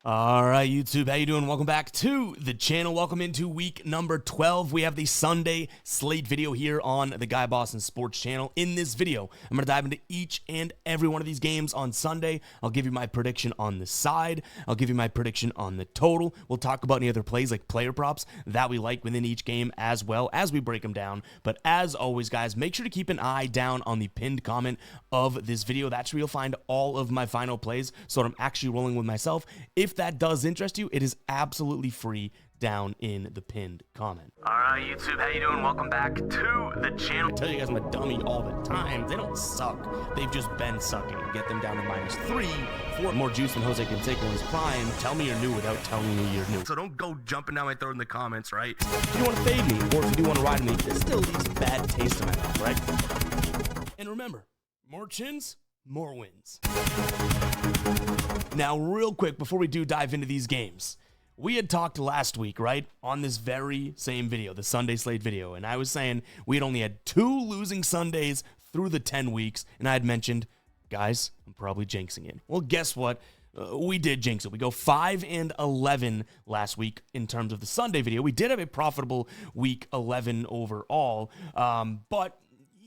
All right, YouTube, how you doing? Welcome back to the channel. Welcome into week number 12. We have the Sunday slate video here on the Guy Boston Sports channel. In this video, I'm going to dive into each and every one of these games on Sunday. I'll give you my prediction on the side. I'll give you my prediction on the total. We'll talk about any other plays like player props that we like within each game as well as we break them down. But as always, guys, make sure to keep an eye down on the pinned comment of this video. That's where you'll find all of my final plays, so I'm actually rolling with myself. If that does interest you, it is absolutely free down in the pinned comment. All right, YouTube, how you doing? Welcome back to the channel. I tell you guys I'm a dummy all the time. They don't suck. They've just been sucking. Get them down to -3 for more juice than Jose Canseco in his prime. Tell me you're new without telling me you're new. So don't go jumping down my throat in the comments, right? If you want to fade me, or if you do want to ride me, this still leaves a bad taste in my mouth, right? And remember, more chins, more wins. Now, real quick, before we do dive into these games, we had talked last week, right, on this very same video, the Sunday slate video, and I was saying we had only had 2 losing Sundays through the 10 weeks, and I had mentioned, guys, I'm probably jinxing it. Well, guess what? We did jinx it. We go 5-11 last week in terms of the Sunday video. We did have a profitable week 11 overall, but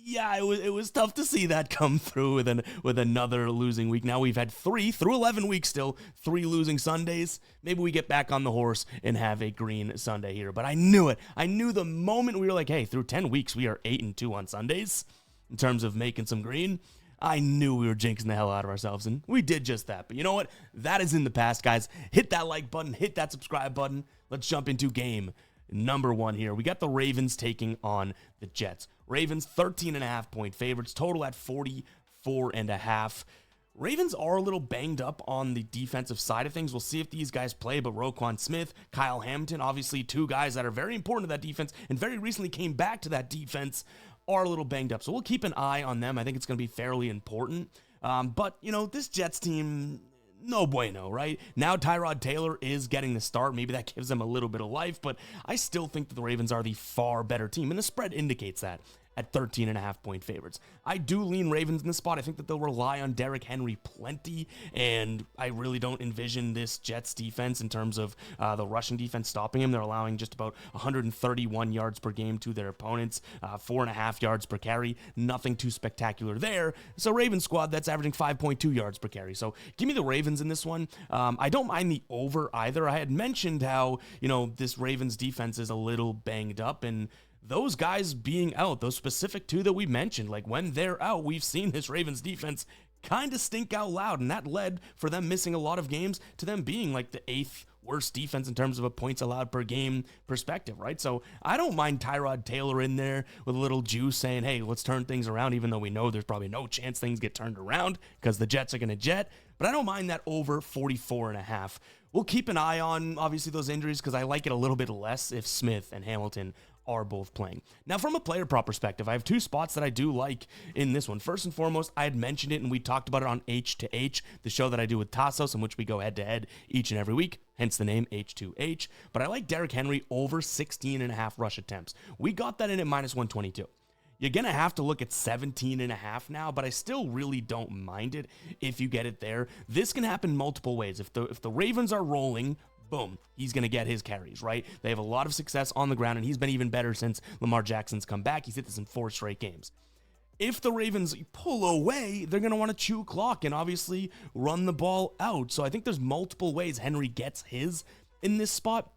yeah, it was tough to see that come through with another losing week. Now we've had 3 through 11 weeks still, 3 losing Sundays. Maybe we get back on the horse and have a green Sunday here. But I knew it. I knew the moment we were like, hey, through 10 weeks, we are 8-2 on Sundays in terms of making some green. I knew we were jinxing the hell out of ourselves, and we did just that. But you know what? That is in the past, guys. Hit that like button. Hit that subscribe button. Let's jump into game number 1 here. We got the Ravens taking on the Jets. Ravens 13.5-point favorites, total at 44.5. Ravens are a little banged up on the defensive side of things. We'll see if these guys play, but Roquan Smith, Kyle Hamilton, obviously 2 guys that are very important to that defense and very recently came back to that defense, are a little banged up. So we'll keep an eye on them. I think it's going to be fairly important. But, you know, this Jets team, no bueno, right? Now Tyrod Taylor is getting the start. Maybe that gives them a little bit of life, but I still think that the Ravens are the far better team, and the spread indicates that at 13.5-point favorites. I do lean Ravens in this spot. I think that they'll rely on Derrick Henry plenty, and I really don't envision this Jets defense in terms of the rushing defense stopping him. They're allowing just about 131 yards per game to their opponents, 4.5 yards per carry. Nothing too spectacular there. So Ravens squad, that's averaging 5.2 yards per carry. So give me the Ravens in this one. I don't mind the over either. I had mentioned how, you know, this Ravens defense is a little banged up, and those guys being out, those specific 2 that we mentioned, like when they're out, we've seen this Ravens defense kind of stink out loud, and that led for them missing a lot of games to them being like the 8th worst defense in terms of a points allowed per game perspective, right? So I don't mind Tyrod Taylor in there with a little juice saying, hey, let's turn things around, even though we know there's probably no chance things get turned around because the Jets are going to jet. But I don't mind that over 44.5. We'll keep an eye on, obviously, those injuries because I like it a little bit less if Smith and Hamilton are both playing. Now, from a player prop perspective, I have 2 spots that I do like in this one. First and foremost, I had mentioned it, and we talked about it on H2H, the show that I do with Tassos, in which we go head-to-head each and every week, hence the name H2H. But I like Derrick Henry over 16.5 rush attempts. We got that in at -122. You're going to have to look at 17.5 now, but I still really don't mind it if you get it there. This can happen multiple ways. If the Ravens are rolling, boom, he's going to get his carries, right? They have a lot of success on the ground, and he's been even better since Lamar Jackson's come back. He's hit this in 4 straight games. If the Ravens pull away, they're going to want to chew clock and obviously run the ball out. So I think there's multiple ways Henry gets his in this spot.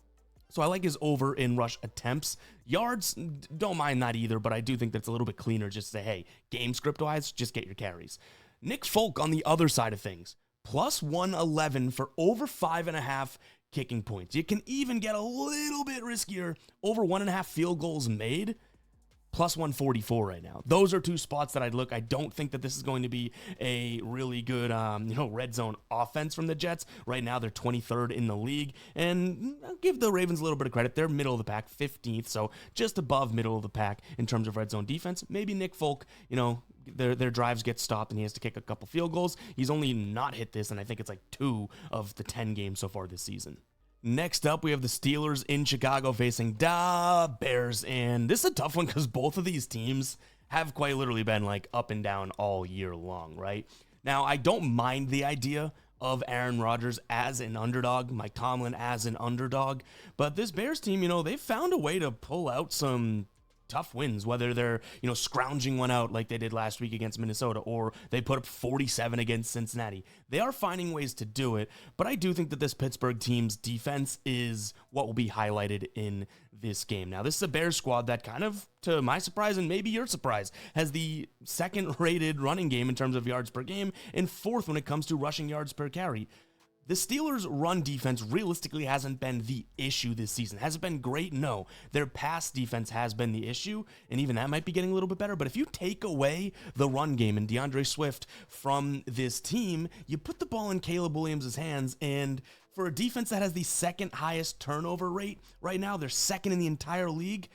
So I like his over in rush attempts. Yards, don't mind that either, but I do think that's a little bit cleaner just to say, hey, game script-wise, just get your carries. Nick Folk on the other side of things, +111 for over 5.5 kicking points. You can even get a little bit riskier, over 1.5 field goals made, +144 right now. Those are 2 spots that I'd look. I don't think that this is going to be a really good, red zone offense from the Jets. Right now, they're 23rd in the league, and I'll give the Ravens a little bit of credit. They're middle of the pack, 15th, so just above middle of the pack in terms of red zone defense. Maybe Nick Folk, their drives get stopped and he has to kick a couple field goals. He's only not hit this, and I think it's like 2 of the 10 games so far this season. Next up, we have the Steelers in Chicago facing the Bears, and this is a tough one because both of these teams have quite literally been like up and down all year long, right? Now, I don't mind the idea of Aaron Rodgers as an underdog, Mike Tomlin as an underdog. But this Bears team, they've found a way to pull out some tough wins, whether they're, scrounging one out like they did last week against Minnesota, or they put up 47 against Cincinnati. They are finding ways to do it, but I do think that this Pittsburgh team's defense is what will be highlighted in this game. Now, this is a Bears squad that kind of, to my surprise and maybe your surprise, has the second-rated running game in terms of yards per game and fourth when it comes to rushing yards per carry. The Steelers' run defense realistically hasn't been the issue this season. Has it been great? No. Their pass defense has been the issue, and even that might be getting a little bit better. But if you take away the run game and DeAndre Swift from this team, you put the ball in Caleb Williams' hands, and for a defense that has the second highest turnover rate right now, they're second in the entire league,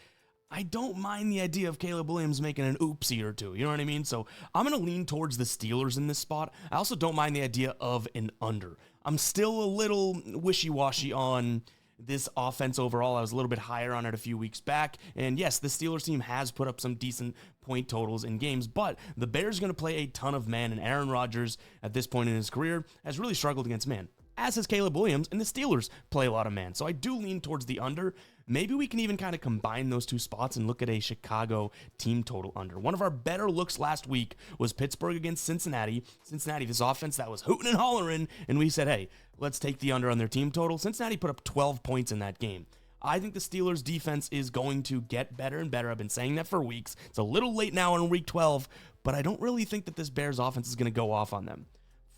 I don't mind the idea of Caleb Williams making an oopsie or two. You know what I mean? So I'm going to lean towards the Steelers in this spot. I also don't mind the idea of an under. I'm still a little wishy-washy on this offense overall. I was a little bit higher on it a few weeks back. And yes, the Steelers team has put up some decent point totals in games, but the Bears are going to play a ton of man, and Aaron Rodgers, at this point in his career, has really struggled against man, as has Caleb Williams, and the Steelers play a lot of man. So I do lean towards the under. Maybe we can even kind of combine those two spots and look at a Chicago team total under. One of our better looks last week was Pittsburgh against Cincinnati. Cincinnati, this offense that was hooting and hollering, and we said, hey, let's take the under on their team total. Cincinnati put up 12 points in that game. I think the Steelers' defense is going to get better and better. I've been saying that for weeks. It's a little late now in week 12, but I don't really think that this Bears offense is going to go off on them.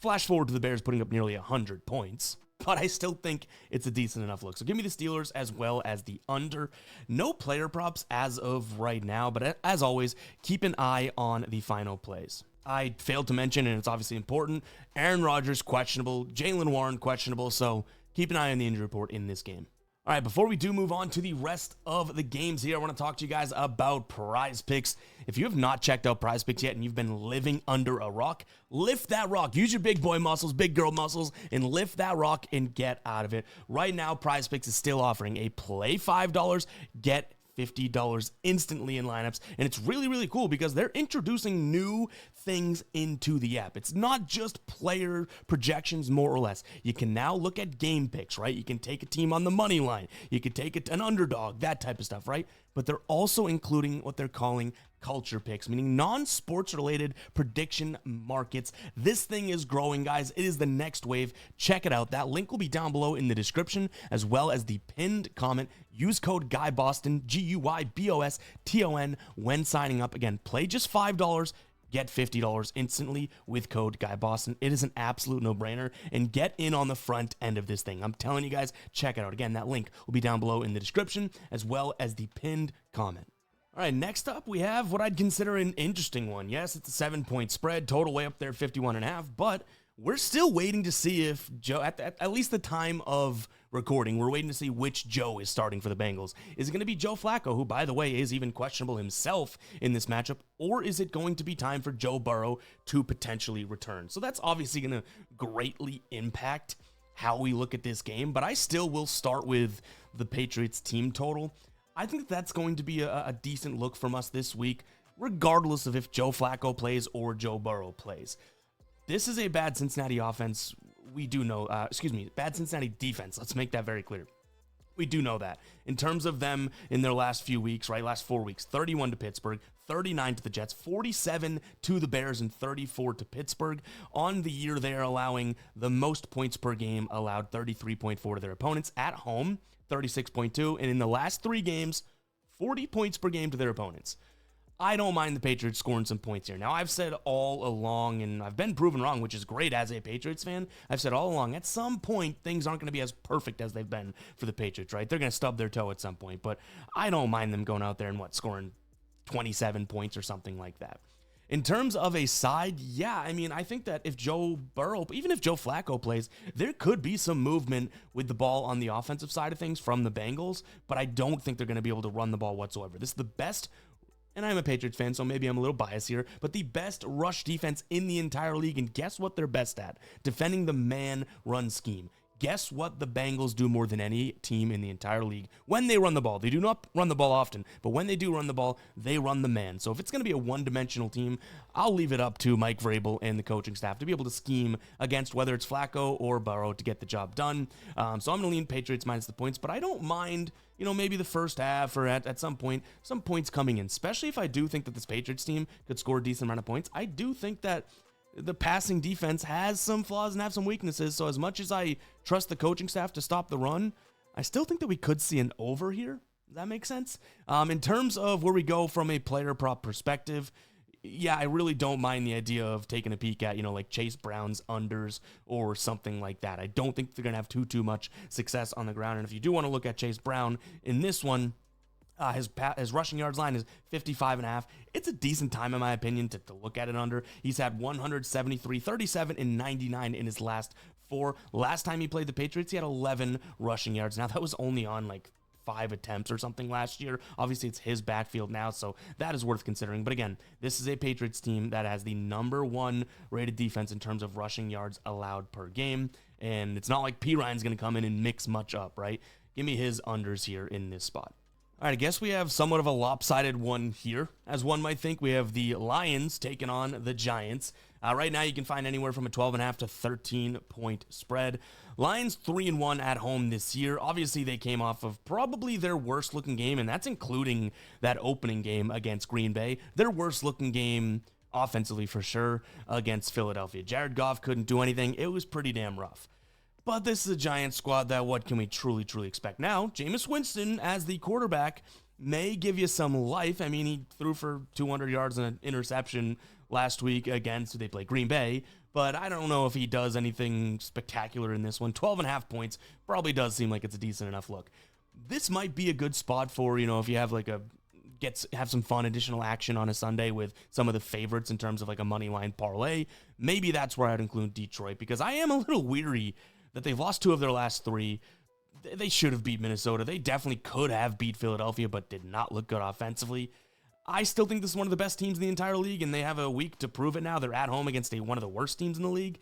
Flash forward to the Bears putting up nearly 100 points. But I still think it's a decent enough look. So give me the Steelers as well as the under. No player props as of right now, but as always, keep an eye on the final plays. I failed to mention, and it's obviously important, Aaron Rodgers questionable, Jaylen Warren questionable, so keep an eye on the injury report in this game. All right, before we do move on to the rest of the games here, I want to talk to you guys about Prize Picks. If you have not checked out Prize Picks yet and you've been living under a rock, lift that rock. Use your big boy muscles, big girl muscles, and lift that rock and get out of it. Right now, Prize Picks is still offering a play $5, get $50 instantly in lineups, and it's really, really cool because they're introducing new things into the app. It's not just player projections, more or less. You can now look at game picks, right? You can take a team on the money line. You can take an underdog, that type of stuff, right? But they're also including what they're calling culture picks, meaning non-sports related prediction markets. This thing is growing, guys. It is the next wave. Check it out. That link will be down below in the description, as well as the pinned comment. Use code GUYBOSTON, GUYBOSTON, when signing up. Again, play just $5, get $50 instantly with code GUYBOSTON. It is an absolute no-brainer, and get in on the front end of this thing. I'm telling you guys, check it out. Again, that link will be down below in the description, as well as the pinned comment. All right, next up, we have what I'd consider an interesting one. Yes, it's a 7-point spread, total way up there, 51.5, but we're still waiting to see if Joe, at least the time of recording, we're waiting to see which Joe is starting for the Bengals. Is it going to be Joe Flacco, who, by the way, is even questionable himself in this matchup, or is it going to be time for Joe Burrow to potentially return? So that's obviously going to greatly impact how we look at this game, but I still will start with the Patriots team total. I think that's going to be a decent look from us this week, regardless of if Joe Flacco plays or Joe Burrow plays. This is a bad Cincinnati offense. We do know, bad Cincinnati defense. Let's make that very clear. We do know that. In terms of them in their last few weeks, right, last 4 weeks, 31 to Pittsburgh, 39 to the Jets, 47 to the Bears, and 34 to Pittsburgh. On the year, they are allowing the most points per game, allowed 33.4 to their opponents. At home, 36.2, and in the last 3 games, 40 points per game to their opponents. I don't mind the Patriots scoring some points here. Now, I've said all along, and I've been proven wrong, which is great as a Patriots fan. I've said all along, at some point, things aren't going to be as perfect as they've been for the Patriots, right? They're going to stub their toe at some point, but I don't mind them going out there and, scoring 27 points or something like that. In terms of a side, yeah, I mean, I think that if Joe Burrow, even if Joe Flacco plays, there could be some movement with the ball on the offensive side of things from the Bengals, but I don't think they're going to be able to run the ball whatsoever. This is the best, and I'm a Patriots fan, so maybe I'm a little biased here, but the best rush defense in the entire league, and guess what they're best at? Defending the man run scheme. guess what the Bengals do more than any team in the entire league when they run the ball? They do not run the ball often, but when they do run the ball, they run the man. So if it's going to be a one-dimensional team, I'll leave it up to Mike Vrabel and the coaching staff to be able to scheme against whether it's Flacco or Burrow to get the job done. So I'm going to lean Patriots minus the points, but I don't mind, maybe the first half or at some point, some points coming in, especially if I do think that this Patriots team could score a decent amount of points. I do think that the passing defense has some flaws and have some weaknesses. So as much as I trust the coaching staff to stop the run, I still think that we could see an over here. Does that make sense? In terms of where we go from a player prop perspective, yeah, I really don't mind the idea of taking a peek at, like Chase Brown's unders or something like that. I don't think they're going to have too much success on the ground. And if you do want to look at Chase Brown in this one, his rushing yards line is 55.5. It's a decent time, in my opinion, to look at it under. He's had 173, 37, and 99 in his last 4. Last time he played the Patriots, he had 11 rushing yards. Now, that was only on 5 attempts or something last year. Obviously, it's his backfield now, so that is worth considering. But again, this is a Patriots team that has the number 1 rated defense in terms of rushing yards allowed per game. And it's not like P. Ryan's going to come in and mix much up, right? Give me his unders here in this spot. All right, I guess we have somewhat of a lopsided one here. As one might think, we have the Lions taking on the Giants. Right now, you can find anywhere from a 12.5 to 13-point spread. Lions 3-1 at home this year. Obviously, they came off of probably their worst-looking game, and that's including that opening game against Green Bay. Their worst-looking game offensively, for sure, against Philadelphia. Jared Goff couldn't do anything. It was pretty damn rough. But this is a Giants squad that what can we truly expect? Now, Jameis Winston as the quarterback may give you some life. I mean, he threw for 200 yards and an interception last week against, they play Green Bay, but I don't know if he does anything spectacular in this one. 12.5 points probably does seem like it's a decent enough look. This might be a good spot for, if you have have some fun additional action on a Sunday with some of the favorites in terms of a money line parlay. Maybe that's where I'd include Detroit, because I am a little weary that they've lost 2 of their last 3. They should have beat Minnesota. They definitely could have beat Philadelphia, but did not look good offensively. I still think this is one of the best teams in the entire league, and they have a week to prove it now. They're at home against one of the worst teams in the league.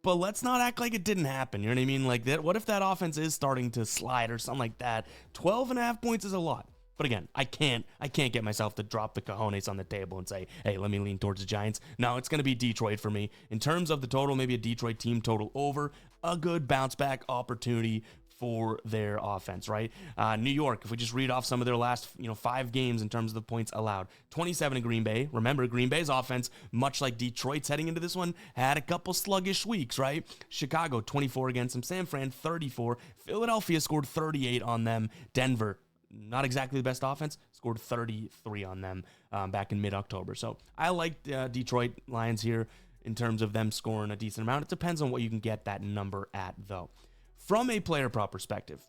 But let's not act like it didn't happen. You know what I mean? What if that offense is starting to slide or something like that? 12.5 points is a lot. But again, I can't get myself to drop the cojones on the table and say, hey, let me lean towards the Giants. No, it's going to be Detroit for me. In terms of the total, maybe a Detroit team total over, a good bounce back opportunity for their offense, right? New York, if we just read off some of their last 5 games in terms of the points allowed. 27 in Green Bay. Remember, Green Bay's offense, much like Detroit's heading into this one, had a couple sluggish weeks, right? Chicago, 24 against them. San Fran, 34. Philadelphia scored 38 on them. Denver, not exactly the best offense, scored 33 on them back in mid-October. So I like Detroit Lions here in terms of them scoring a decent amount. It depends on what you can get that number at, though. From a player prop perspective,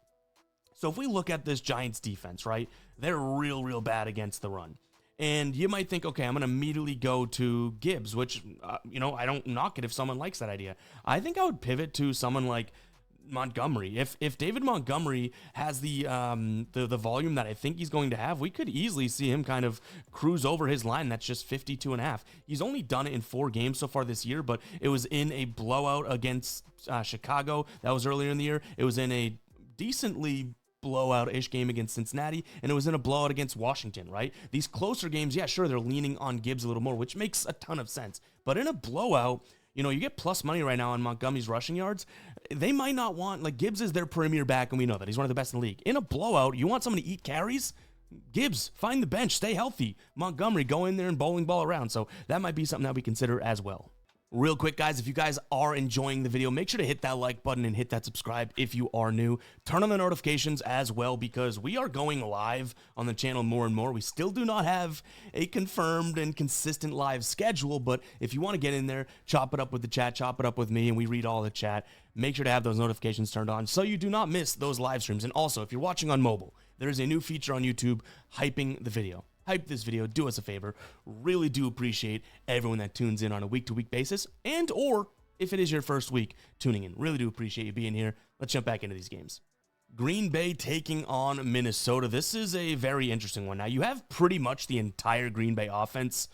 so if we look at this Giants defense, right, they're real bad against the run. And you might think, okay, I'm going to immediately go to Gibbs, which, I don't knock it if someone likes that idea. I think I would pivot to someone like Montgomery. If David Montgomery has the volume that I think he's going to have, we could easily see him kind of cruise over his line. That's just 52.5. He's only done it in 4 games so far this year, but it was in a blowout against Chicago. That was earlier in the year. It was in a decently blowout-ish game against Cincinnati, and it was in a blowout against Washington, right? These closer games, yeah, sure, they're leaning on Gibbs a little more, which makes a ton of sense. But in a blowout, you get plus money right now on Montgomery's rushing yards. They might not want, Gibbs is their premier back, and we know that. He's one of the best in the league. In a blowout, you want someone to eat carries? Gibbs, find the bench, stay healthy. Montgomery, go in there and bowling ball around. So that might be something that we consider as well. Real quick, guys, if you guys are enjoying the video, make sure to hit that like button and hit that subscribe if you are new. Turn on the notifications as well, because we are going live on the channel more and more. We still do not have a confirmed and consistent live schedule, but if you want to get in there, chop it up with the chat, chop it up with me, and we read all the chat. Make sure to have those notifications turned on so you do not miss those live streams. And also, if you're watching on mobile, there is a new feature on YouTube, hyping the video. Hype this video, do us a favor. Really do appreciate everyone that tunes in on a week-to-week basis, and or if it is your first week tuning in. Really do appreciate you being here. Let's jump back into these games. Green Bay taking on Minnesota. This is a very interesting one. Now, you have pretty much the entire Green Bay offense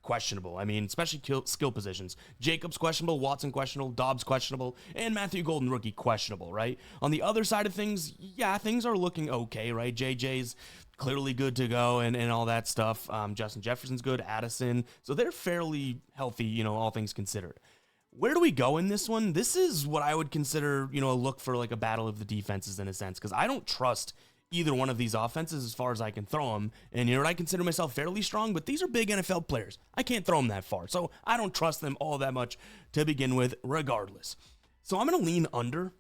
questionable. I mean, especially skill positions. Jacobs questionable, Watson questionable, Dobbs questionable, and Matthew Golden, rookie, questionable, right? On the other side of things, yeah, things are looking okay, right? JJ's clearly good to go and all that stuff. Justin Jefferson's good, Addison. So they're fairly healthy, all things considered. Where do we go in this one? This is what I would consider, a look for like a battle of the defenses in a sense, because I don't trust either one of these offenses as far as I can throw them. And I consider myself fairly strong, but these are big NFL players. I can't throw them that far. So I don't trust them all that much to begin with, regardless. So I'm going to lean under.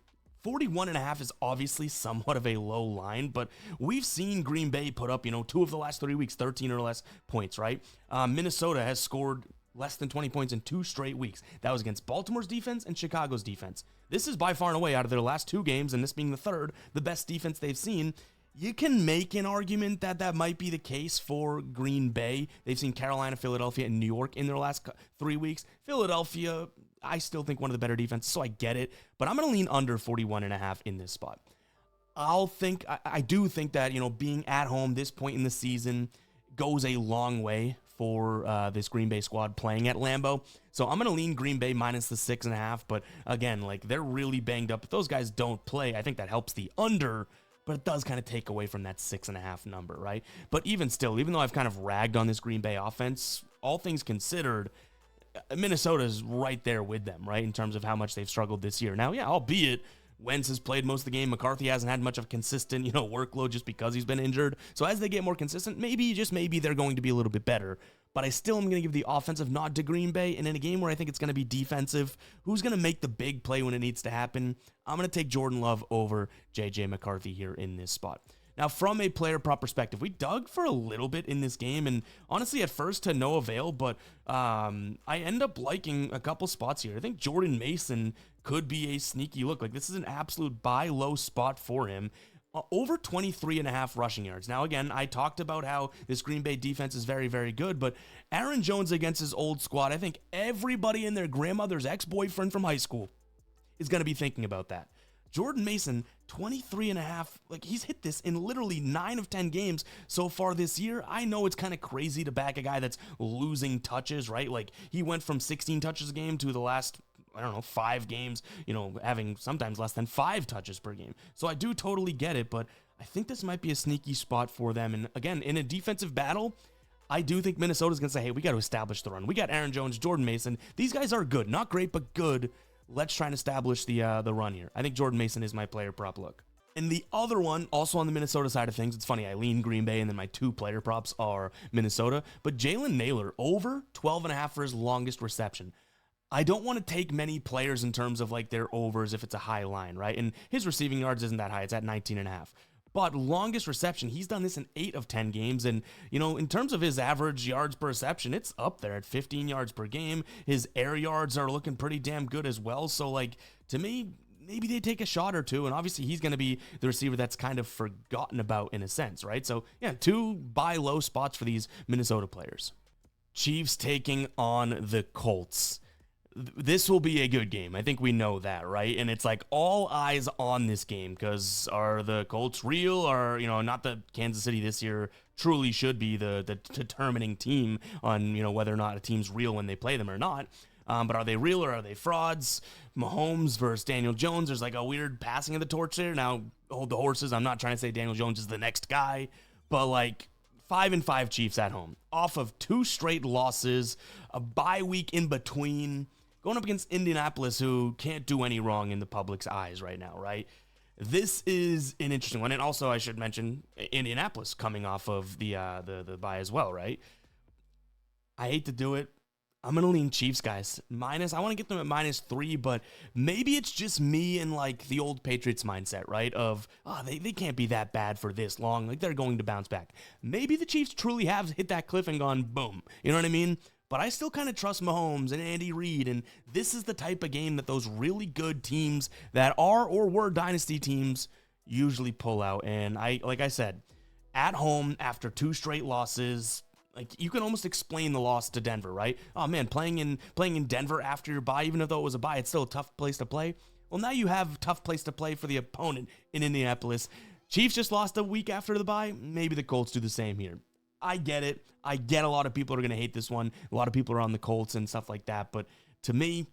41.5 is obviously somewhat of a low line, but we've seen Green Bay put up, 2 of the last 3 weeks, 13 or less points, right? Minnesota has scored less than 20 points in 2 straight weeks. That was against Baltimore's defense and Chicago's defense. This is by far and away, out of their last 2 games, and this being the third, the best defense they've seen. You can make an argument that that might be the case for Green Bay. They've seen Carolina, Philadelphia, and New York in their last 3 weeks. Philadelphia, I still think one of the better defenses, so I get it. But I'm going to lean under 41.5 in this spot. I do think that, being at home this point in the season goes a long way for this Green Bay squad playing at Lambeau. So I'm going to lean Green Bay minus the 6.5. But again, they're really banged up. If those guys don't play, I think that helps the under. But it does kind of take away from that 6.5 number, right? But even still, even though I've kind of ragged on this Green Bay offense, all things considered, Minnesota's right there with them, right, in terms of how much they've struggled this year. Now, yeah, albeit Wentz has played most of the game. McCarthy hasn't had much of a consistent, workload just because he's been injured. So as they get more consistent, maybe, just maybe, they're going to be a little bit better. But I still am going to give the offensive nod to Green Bay. And in a game where I think it's going to be defensive, who's going to make the big play when it needs to happen? I'm going to take Jordan Love over J.J. McCarthy here in this spot. Now, from a player prop perspective, we dug for a little bit in this game, and honestly, at first to no avail, but I end up liking a couple spots here. I think Jordan Mason could be a sneaky look. This is an absolute buy low spot for him. Over 23.5 rushing yards. Now, again, I talked about how this Green Bay defense is very, very good, but Aaron Jones against his old squad, I think everybody and their grandmother's ex-boyfriend from high school is going to be thinking about that. Jordan Mason, 23.5, he's hit this in literally 9 of 10 games so far this year. I know it's kind of crazy to back a guy that's losing touches, right? He went from 16 touches a game to the last, 5 games, having sometimes less than 5 touches per game. So I do totally get it, but I think this might be a sneaky spot for them. And again, in a defensive battle, I do think Minnesota's going to say, hey, we got to establish the run. We got Aaron Jones, Jordan Mason. These guys are good. Not great, but good. Let's try and establish the run here. I think Jordan Mason is my player prop look. And the other one, also on the Minnesota side of things, it's funny, I lean Green Bay, and then my 2 player props are Minnesota. But Jalen Nailor, over 12.5 for his longest reception. I don't want to take many players in terms of their overs if it's a high line, right? And his receiving yards isn't that high. It's at 19.5. But longest reception, he's done this in 8 of 10 games. And, in terms of his average yards per reception, it's up there at 15 yards per game. His air yards are looking pretty damn good as well. So, to me, maybe they take a shot or 2. And obviously, he's going to be the receiver that's kind of forgotten about in a sense, right? So, yeah, 2 buy low spots for these Minnesota players. Chiefs taking on the Colts. This will be a good game. I think we know that, right? And it's all eyes on this game because are the Colts real? Or, not that Kansas City this year truly should be the determining team on, whether or not a team's real when they play them or not. But are they real or are they frauds? Mahomes versus Daniel Jones. There's a weird passing of the torch there. Now, hold the horses. I'm not trying to say Daniel Jones is the next guy, but 5-5 Chiefs at home off of 2 straight losses, a bye week in between. Going up against Indianapolis, who can't do any wrong in the public's eyes right now, right? This is an interesting one. And also, I should mention, Indianapolis coming off of the bye as well, right? I hate to do it. I'm going to lean Chiefs, guys. I want to get them at -3, but maybe it's just me and the old Patriots mindset, right? Of, they can't be that bad for this long. They're going to bounce back. Maybe the Chiefs truly have hit that cliff and gone boom. You know what I mean? But I still kind of trust Mahomes and Andy Reid, and this is the type of game that those really good teams that are or were dynasty teams usually pull out. And like I said, at home after 2 straight losses, you can almost explain the loss to Denver, right? Oh man, playing in Denver after your bye, even though it was a bye, it's still a tough place to play. Well, now you have a tough place to play for the opponent in Indianapolis. Chiefs just lost a week after the bye. Maybe the Colts do the same here. I get it. I get a lot of people are going to hate this one. A lot of people are on the Colts and stuff like that. But to me,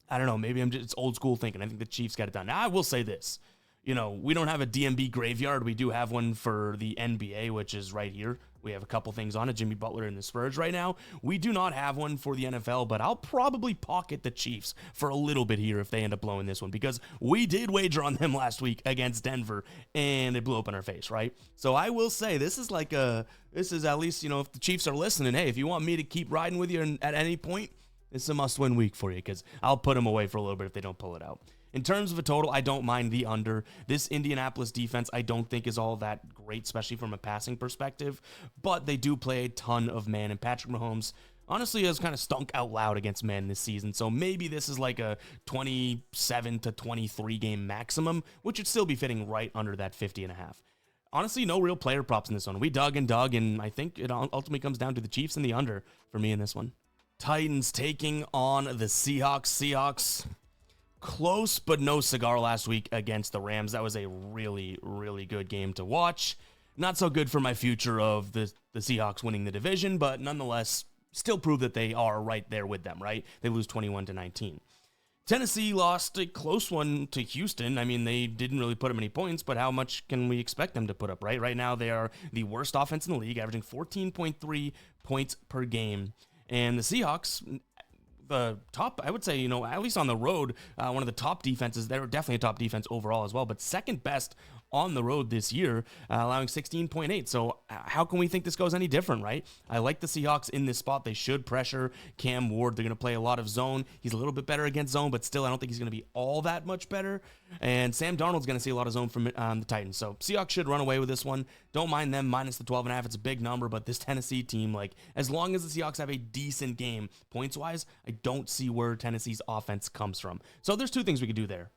I don't know. Maybe it's old school thinking. I think the Chiefs got it done. Now, I will say this. We don't have a DMB graveyard. We do have one for the NBA, which is right here. We have a couple things on it, Jimmy Butler and the Spurs right now. We do not have one for the NFL, but I'll probably pocket the Chiefs for a little bit here if they end up blowing this one, because we did wager on them last week against Denver, and it blew up in our face, right? So I will say this is at least, if the Chiefs are listening, hey, if you want me to keep riding with you at any point, it's a must-win week for you, because I'll put them away for a little bit if they don't pull it out. In terms of a total, I don't mind the under. This Indianapolis defense, I don't think is all that great, especially from a passing perspective, but they do play a ton of man, and Patrick Mahomes honestly has kind of stunk out loud against man this season, so maybe this is like a 27 to 23 game maximum, which would still be fitting right under that 50.5. Honestly, no real player props in this one. We dug, and I think it ultimately comes down to the Chiefs and the under for me in this one. Titans taking on the Seahawks. Seahawks, close but no cigar last week against the Rams. That was a really, really good game to watch. Not so good for my future of the Seahawks winning the division, but nonetheless, still prove that they are right there with them, right? They lose 21-19. Tennessee lost a close one to Houston. I mean, they didn't really put up any points, but how much can we expect them to put up, right? Right now, they are the worst offense in the league, averaging 14.3 points per game. And the Seahawks, the top, I would say, at least on the road, one of the top defenses. They were definitely a top defense overall as well, but second best on the road this year, allowing 16.8. So how can we think this goes any different, right? I like the Seahawks in this spot. They should pressure Cam Ward. They're going to play a lot of zone. He's a little bit better against zone, but still I don't think he's going to be all that much better. And Sam Darnold's going to see a lot of zone from the Titans. So Seahawks should run away with this one. Don't mind them minus the 12.5. It's a big number, but this Tennessee team, as long as the Seahawks have a decent game points-wise, I don't see where Tennessee's offense comes from. So there's two things we could do there.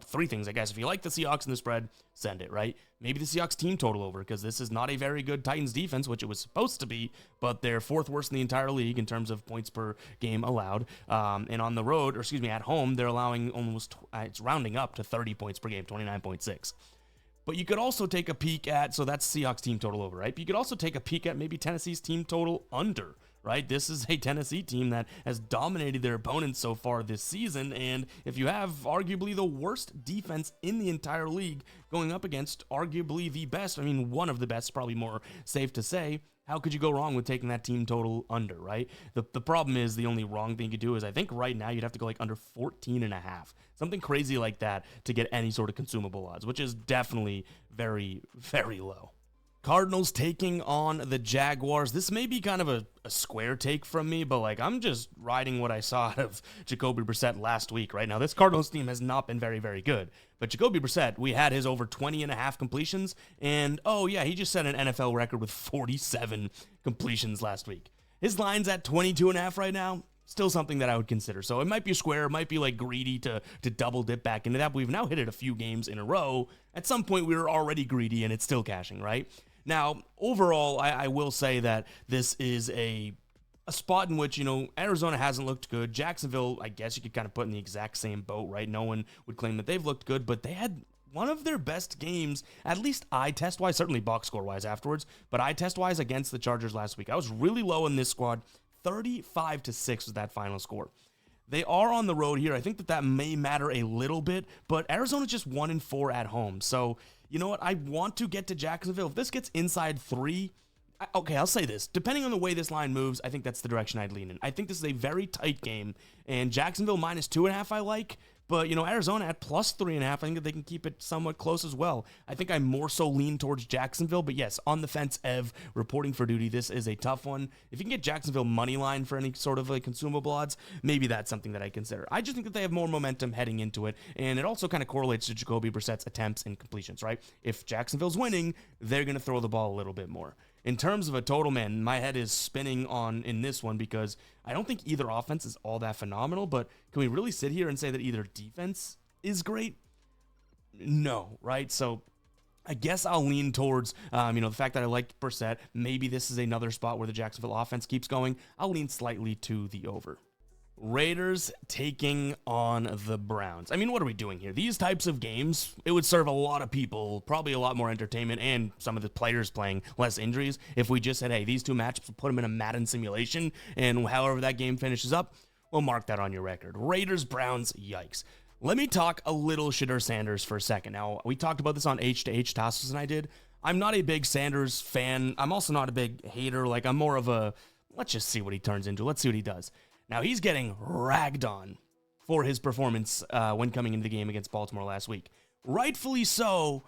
Three things, I guess. If you like the Seahawks in the spread, send it, right? Maybe the Seahawks team total over, because this is not a very good Titans defense, which it was supposed to be, but they're fourth worst in the entire league in terms of points per game allowed. And on the road, at home, they're allowing it's rounding up to 30 points per game, 29.6. But you could also take a peek at, so that's Seahawks team total over, right? But you could also take a peek at maybe Tennessee's team total under, right? This is a Tennessee team that has dominated their opponents so far this season, and if you have arguably the worst defense in the entire league going up against arguably the best, one of the best, probably more safe to say, how could you go wrong with taking that team total under, right? The problem is, the only wrong thing you could do is, I think right now you'd have to go under 14.5, something crazy like that to get any sort of consumable odds, which is definitely very, very low. Cardinals taking on the Jaguars. This may be kind of a square take from me, but I'm just riding what I saw out of Jacoby Brissett last week. Right now, this Cardinals team has not been very, very good. But Jacoby Brissett, we had his over 20.5 completions, and he just set an NFL record with 47 completions last week. His line's at 22.5 right now. Still something that I would consider. So it might be a square, it might be greedy to double dip back into that. But we've now hit it a few games in a row. At some point, we were already greedy, and it's still cashing, right? Now, overall, I will say that this is a spot in which, Arizona hasn't looked good. Jacksonville, I guess you could kind of put in the exact same boat, right? No one would claim that they've looked good, but they had one of their best games, at least eye test-wise, certainly box score-wise afterwards, but eye test-wise against the Chargers last week. I was really low in this squad. 35-6 was that final score. They are on the road here. I think that may matter a little bit, but Arizona's just 1-4 at home. So, you know what? I want to get to Jacksonville. If this gets inside 3, I'll say this. Depending on the way this line moves, I think that's the direction I'd lean in. I think this is a very tight game, and Jacksonville minus 2.5 I like, but, Arizona at plus 3.5, I think that they can keep it somewhat close as well. I think I more so lean towards Jacksonville, but yes, on the fence, Ev, reporting for duty, this is a tough one. If you can get Jacksonville money line for any sort of consumable odds, maybe that's something that I consider. I just think that they have more momentum heading into it, and it also kind of correlates to Jacoby Brissett's attempts and completions, right? If Jacksonville's winning, they're going to throw the ball a little bit more. In terms of a total, man, my head is spinning in this one because I don't think either offense is all that phenomenal, but can we really sit here and say that either defense is great? No, right? So I guess I'll lean towards, the fact that I like Brissett. Maybe this is another spot where the Jacksonville offense keeps going. I'll lean slightly to the over. Raiders taking on the Browns. I mean, what are we doing here? These types of games, it would serve a lot of people, probably a lot more entertainment, and some of the players playing less injuries if we just said, hey, these two matchups, we'll put them in a Madden simulation, and however that game finishes up, we'll mark that on your record. Raiders, Browns, yikes. Let me talk a little Shedeur Sanders for a second. Now, we talked about this on H2H, Tassos and I did. I'm not a big Sanders fan. I'm also not a big hater. Like, I'm more of a, let's just see what he turns into. Let's see what he does. Now, he's getting ragged on for his performance when coming into the game against Baltimore last week. Rightfully so,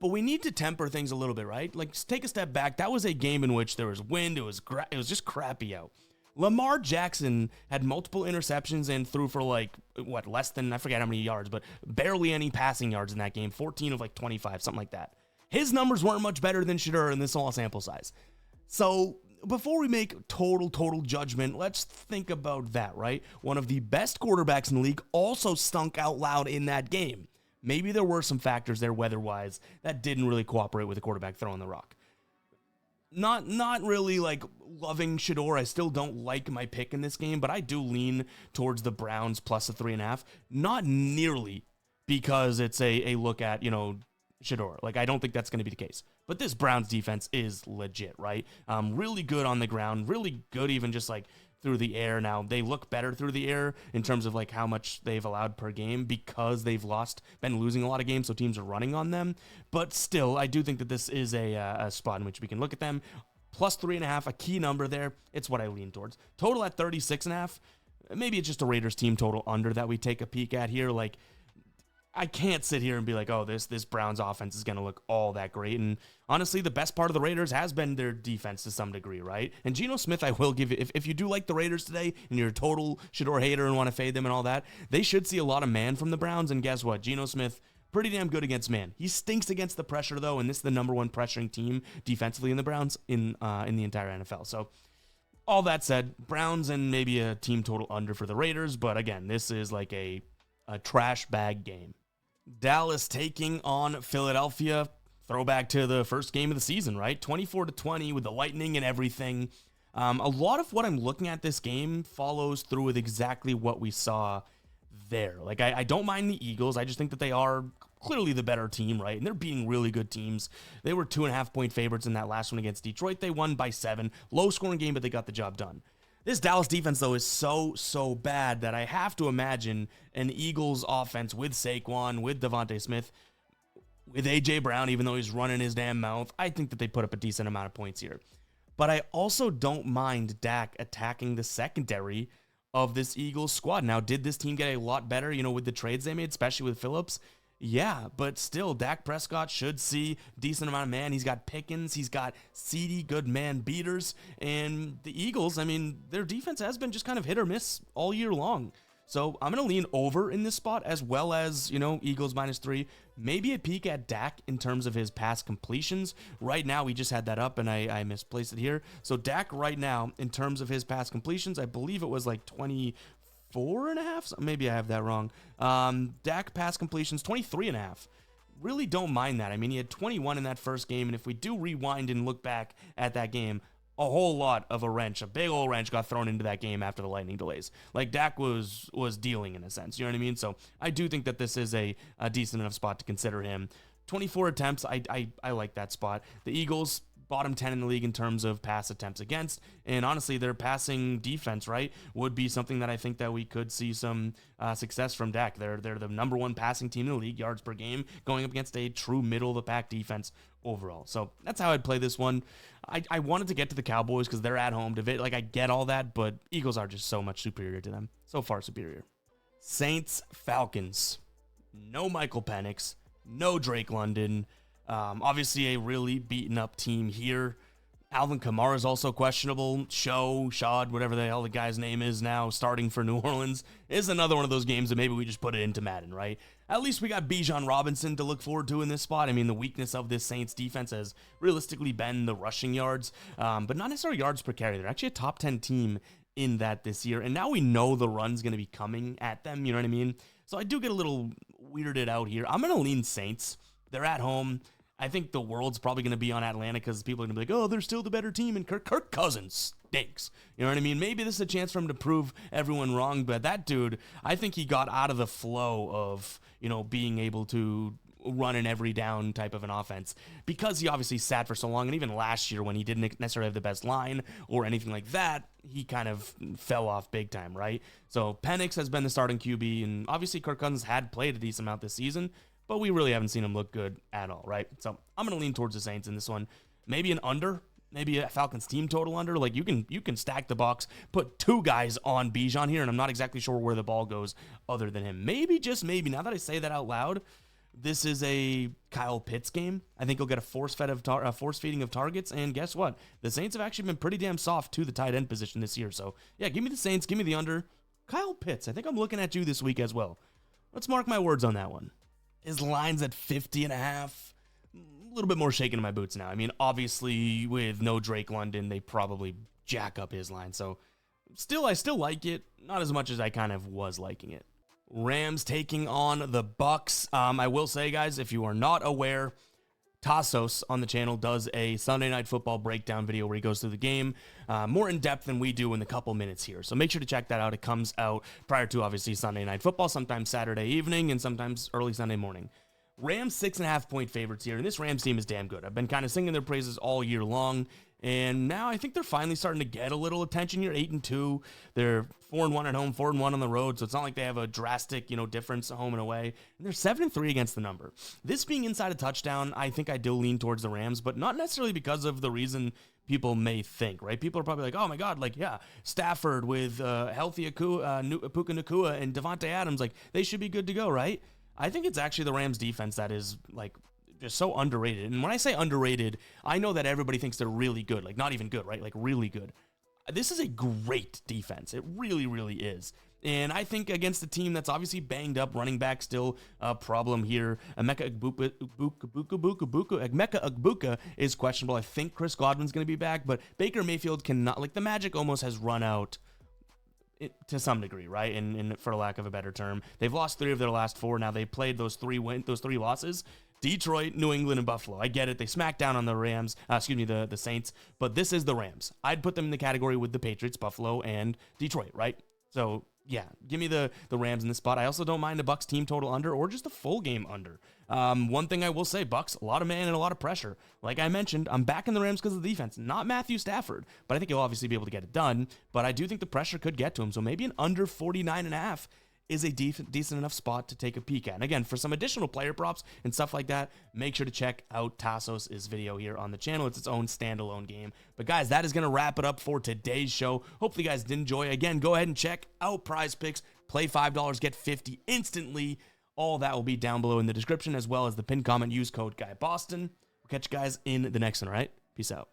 but we need to temper things a little bit, right? Like, take a step back. That was a game in which there was wind. It was just crappy out. Lamar Jackson had multiple interceptions and threw for less than, I forget how many yards, but barely any passing yards in that game. 14 of 25, something like that. His numbers weren't much better than Shedeur in this small sample size. So before we make total judgment, let's think about that, right? One of the best quarterbacks in the league also stunk out loud in that game. Maybe there were some factors there weather-wise that didn't really cooperate with the quarterback throwing the rock. Not really loving Shedeur. I still don't like my pick in this game, but I do lean towards the Browns plus a 3.5. Not nearly because it's a look at, Shedeur. I don't think that's going to be the case. But this Browns defense is legit, right? Really good on the ground, really good even just through the air. Now, they look better through the air in terms of how much they've allowed per game because they've been losing a lot of games, so teams are running on them. But still, I do think that this is a spot in which we can look at them. Plus 3.5, a key number there. It's what I lean towards. Total at 36.5. Maybe it's just a Raiders team total under that we take a peek at here. I can't sit here and be like, oh, this Browns offense is going to look all that great. And honestly, the best part of the Raiders has been their defense to some degree, right? And Geno Smith, I will give you, if you do like the Raiders today and you're a total Shedeur hater and want to fade them and all that, they should see a lot of man from the Browns. And guess what? Geno Smith, pretty damn good against man. He stinks against the pressure, though, and this is the number one pressuring team defensively in the Browns in the entire NFL. So all that said, Browns and maybe a team total under for the Raiders. But again, this is like a trash bag game. Dallas taking on Philadelphia. Throwback to the first game of the season, right? 24-20 with the lightning and everything. A lot of what I'm looking at this game follows through with exactly what we saw there. I don't mind the Eagles. I just think that they are clearly the better team, right? And they're beating really good teams. They were 2.5-point favorites in that last one against Detroit. They won by 7. Low-scoring game, but they got the job done. This Dallas defense, though, is so bad that I have to imagine an Eagles offense with Saquon, with Devontae Smith, with A.J. Brown, even though he's running his damn mouth. I think that they put up a decent amount of points here. But I also don't mind Dak attacking the secondary of this Eagles squad. Now, did this team get a lot better, with the trades they made, especially with Phillips? Yeah, but still, Dak Prescott should see decent amount of man. He's got Pickens, he's got seedy good man beaters, and the Eagles, their defense has been just kind of hit or miss all year long. So I'm going to lean over in this spot as well as, Eagles -3. Maybe a peek at Dak in terms of his pass completions. Right now, we just had that up and I misplaced it here. So Dak right now, in terms of his pass completions, I believe it was 24.5. Maybe I have that wrong. Dak pass completions 23.5. Really don't mind that. He had 21 in that first game, and if we do rewind and look back at that game, a whole lot of a big old wrench got thrown into that game after the lightning delays. Dak was dealing in a sense, you know what I mean? So I do think that this is a decent enough spot to consider him. 24 attempts, I like that spot. The Eagles, bottom 10 in the league in terms of pass attempts against, and honestly, their passing defense, right, would be something that I think that we could see some success from Dak. They're the number one passing team in the league, yards per game, going up against a true middle-of-the-pack defense overall. So that's how I'd play this one. I wanted to get to the Cowboys because they're at home. I get all that, but Eagles are just so much superior to them. So far superior. Saints, Falcons. No Michael Penix. No Drake London. Obviously, a really beaten-up team here. Alvin Kamara is also questionable. Shad, whatever the hell the guy's name is now, starting for New Orleans, is another one of those games that maybe we just put it into Madden, right? At least we got Bijan Robinson to look forward to in this spot. The weakness of this Saints defense has realistically been the rushing yards, but not necessarily yards per carry. They're actually a top 10 team in that this year, and now we know the run's going to be coming at them, you know what I mean? So I do get a little weirded out here. I'm going to lean Saints. They're at home. I think the world's probably going to be on Atlanta because people are going to be like, oh, they're still the better team, and Kirk Cousins stinks. You know what I mean? Maybe this is a chance for him to prove everyone wrong, but that dude, I think he got out of the flow of, being able to run an every down type of an offense because he obviously sat for so long, and even last year when he didn't necessarily have the best line or anything like that, he kind of fell off big time, right? So Penix has been the starting QB, and obviously Kirk Cousins had played a decent amount this season, but we really haven't seen him look good at all, right? So I'm going to lean towards the Saints in this one. Maybe an under, maybe a Falcons team total under. Like you can stack the box, put two guys on Bijan here, and I'm not exactly sure where the ball goes other than him. Maybe, just maybe, now that I say that out loud, this is a Kyle Pitts game. I think he'll get a force feeding of targets, and guess what? The Saints have actually been pretty damn soft to the tight end position this year. So yeah, give me the Saints, give me the under. Kyle Pitts, I think I'm looking at you this week as well. Let's mark my words on that one. His line's at 50.5. A little bit more shaking in my boots now. I mean, obviously, with no Drake London, they probably jack up his line. So, I still like it. Not as much as I kind of was liking it. Rams taking on the Bucks. I will say, guys, if you are not aware, Tassos on the channel does a Sunday Night Football breakdown video where he goes through the game more in depth than we do in the couple minutes here. So make sure to check that out. It comes out prior to, obviously, Sunday Night Football, sometimes Saturday evening and sometimes early Sunday morning. Rams 6.5-point favorites here, and this Rams team is damn good. I've been kind of singing their praises all year long, and now I think they're finally starting to get a little attention here. 8-2, they're 4-1 at home, 4-1 on the road, so it's not like they have a drastic, difference home and away. And they're 7-3 against the number. This being inside a touchdown, I think I do lean towards the Rams, but not necessarily because of the reason people may think, right? People are probably like, oh my God, like, yeah, Stafford with healthy Puka Nacua and Devontae Adams, like, they should be good to go, right? I think it's actually the Rams defense that is like just so underrated. And when I say underrated, I know that everybody thinks they're really good, like not even good, right? Like really good. This is a great defense. It really, really is. And I think against a team that's obviously banged up, running back still a problem here. Emeka Egbuka is questionable. I think Chris Godwin's going to be back, but Baker Mayfield cannot, like the magic almost has run out to some degree, right? And for lack of a better term, they've lost 3 of their last 4. Now they played those 3 losses. Detroit, New England, and Buffalo. I get it. They smacked down on the Rams, the Saints, but this is the Rams. I'd put them in the category with the Patriots, Buffalo, and Detroit, right? So yeah, give me the Rams in this spot. I also don't mind the Bucks team total under or just the full game under. One thing I will say, Bucks, a lot of man and a lot of pressure. Like I mentioned, I'm backing the Rams because of the defense, not Matthew Stafford, but I think he'll obviously be able to get it done. But I do think the pressure could get to him. So maybe an under 49.5 is a decent enough spot to take a peek at. And again, for some additional player props and stuff like that, make sure to check out Tassos' video here on the channel. It's its own standalone game. But guys, that is going to wrap it up for today's show. Hopefully you guys did enjoy. Again, go ahead and check out Prize Picks. Play $5, get 50 instantly. All that will be down below in the description, as well as the pinned comment. Use code GUYBOSTON. We'll catch you guys in the next one, all right? Peace out.